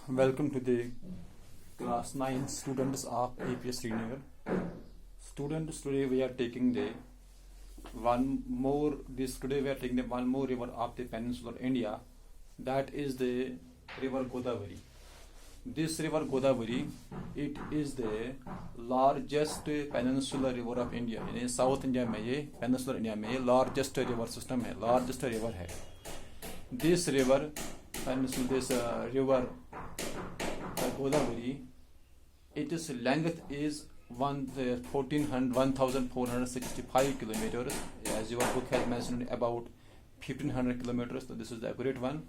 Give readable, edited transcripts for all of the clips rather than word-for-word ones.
Welcome to the class 9 students of APS Senior. Students, today we are taking the one more river of the peninsular India, that is the river Godavari. This river Godavari, it is the largest peninsular river of India. यानी south India में ये peninsular India में ये largest river system है, largest river है. This river Godavari, its length is 1465 kilometers. As your book has mentioned, about 1500 kilometers. So this is the accurate one.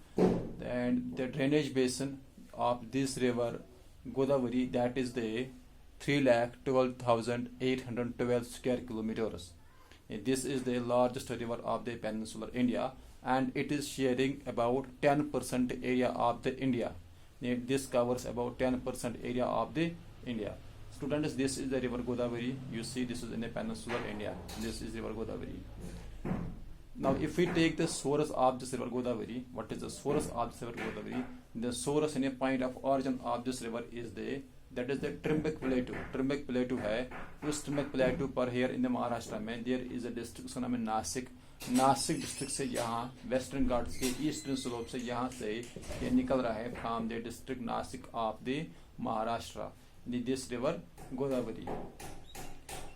And the drainage basin of this river Godavari, that is the 3,12,812 square kilometers. And this is the largest river of the peninsular India, and it is sharing about 10% area of the India. This covers about 10% area of the India. Students, this is the river Godavari. You see, this is in the peninsular India. This is river Godavari. Now, if we take the source of this river Godavari, what is the source of this river Godavari? The source in a point of origin of this river is the Trimbak Plateau. Trimbak Plateau है. उस Trimbak Plateau पर here in the Maharashtra में there is a district उसका नाम है Nashik. Nashik district से यहाँ western Ghats के ईस्टर्न स्लोप से यहाँ से ये निकल रहा है from the district Nashik of the Maharashtra. This river Godavari.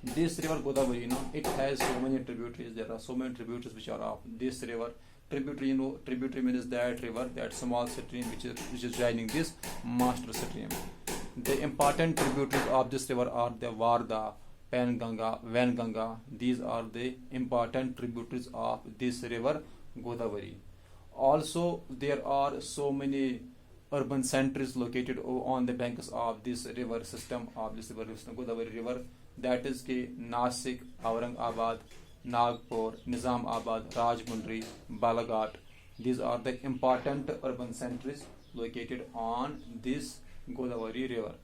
This river Godavari, it has so many tributaries. There are so many tributaries which are of this river. Tributary, tributary means that river, that small stream which is joining this master stream. The important tributaries of this river are the Varda, Penganga, Venganga. These are the important tributaries of this river Godavari. Also, there are so many urban centers located on the banks of this river system, Godavari river. That is Nasik, Aurangabad, Nagpur, Nizamabad, Rajmundry, Balaghat. These are the important urban centers located on this Godavari river.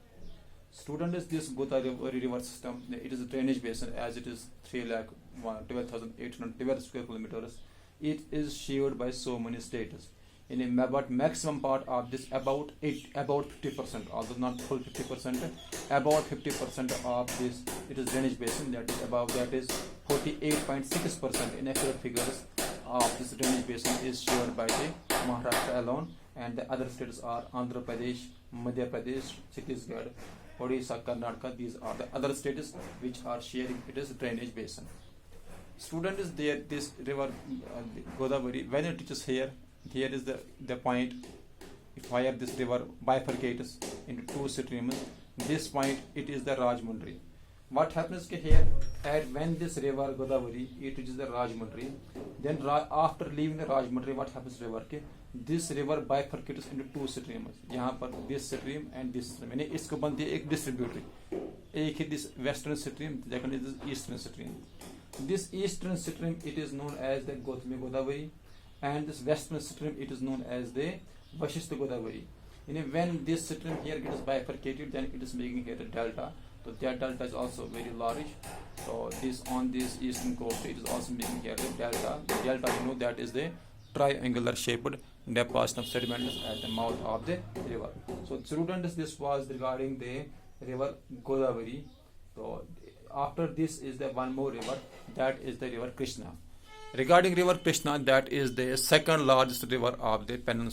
Students, this Godavari river system, it is a drainage basin as it is 3,12,812 square kilometers. It is shared by so many states. In a maximum part of this, about 50%, although not full 50%, about 50% of this, it is drainage basin. That is 48.6% in accurate figures of this drainage basin is shared by the Maharashtra alone, and the other states are Andhra Pradesh, Madhya Pradesh, Chhattisgarh, Odisha, Karnataka. These are the other states which are sharing it is drainage basin. Student is there. This river Godavari, when it reaches here is the point. If I have this river bifurcates into two streams, this point it is the Rajmundry. What happens here, when this river Godavari it reaches the Rajmundry, then after leaving the Rajmundry, what happens to river? This river bifurcates into two streams. यहाँ पर this stream and this stream, यानी इसको बनती है एक distributary. एक है this western stream, second is this eastern stream. This eastern stream it is known as the Gautami Godavari, and this western stream it is known as the Vashishta Godavari. When this stream here gets bifurcated, then it is making here the delta. So that delta is also very large. So this on this eastern coast it is also making here the delta. The delta, that is the triangular shaped deposit of sediments at the mouth of the river. So students, this was regarding the river Godavari. So after this is the one more river, that is the river Krishna. Regarding river Krishna, that is the second largest river of the peninsula.